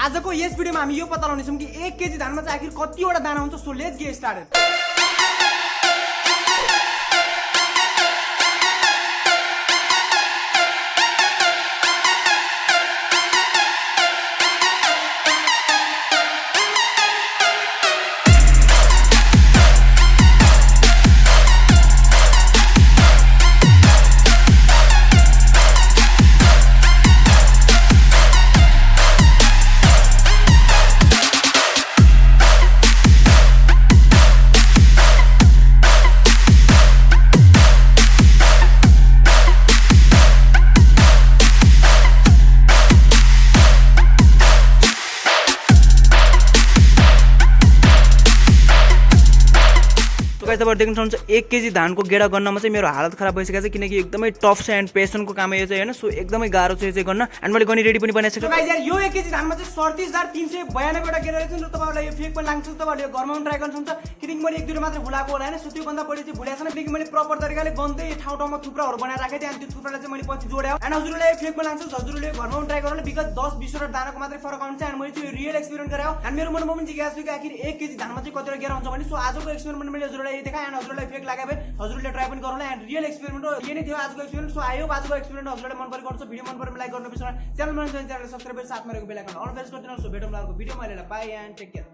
आजको यस भिडियोमा हामी यो पत्ता लगाउनेछौँ कि 1 केजी धानमा चाहिँ आखिर कतिवटा दाना हुन्छ। So let's get started. तपाईहरु देख्न सक्नुहुन्छ 1 केजी धानको गेडा गर्नमा चाहिँ मेरो हालत खराब भइसकेको छ किनकि एकदमै टफ छ एन्ड पेशेन्टको काम यो चाहिँ हैन। सो एकदमै गाह्रो छ यो चाहिँ गर्न एन्ड मैले गनी रेडी पनि बनाइसकेको छु। गाइस यार यो 1 केजी धानमा चाहिँ 37392 वटा गेडा रहेछ। तपाईहरुलाई यो फेक पनि लाग्छ, तपाईहरुले यो घरमा पनि ट्राई गर्न सक्नुहुन्छ किनकि मैले 1 2 मात्र भुलाएको होला हैन। सो त्यो भन्दा बढी चाहिँ भुलाएको छैन किनकि मैले प्रपर तरिकाले गन्दै ठाउँ ठाउँमा थुप्राहरु बनाएर राखेँ थिएँ अनि त्यो थुप्रालाई चाहिँ मैले पछि जोड्याउ एन्ड हजुरले यो फेक पनि लाग्छ। हजुरले यो घरमा पनि ट्राई गर्नुले विगत 10 20 वटा दानाको मात्रै फरक आउँछ एन्ड मैले चाहिँ रियल एक्सपेरिमेन्ट गराउ एन्ड मेरो मनमा पनि जिज्ञासा छ कि आखिर 1 केजी धानमा चाहिँ कतिवटा गेडा हुन्छ भने। सो आजको एक्सपेरिमेन्ट मैले हजुरलाई देखाएँ एन्ड हजुरलाई फेक लाग्यो भए हजुरले ट्राई पनि गर्नुला एन्ड रियल एक्सपेरिमेन्ट हो। यही नै थियो आजको एक्सपेरिमेन्ट। सो आयो आजको एक्सपेरिमेन्ट हजुरलाई मन परेको हुन्छ। भिडियो मन परेमा लाइक गर्नु बिर्सनु, च्यानलमा नयाँ च्यानल सब्स्क्राइब गरेर साथमा रहेको बेल आइकन अन प्रेस गरिदिनु। सो भेटौँला अर्को भिडियोमा। अहिले बाइ एन्ड टेक केयर।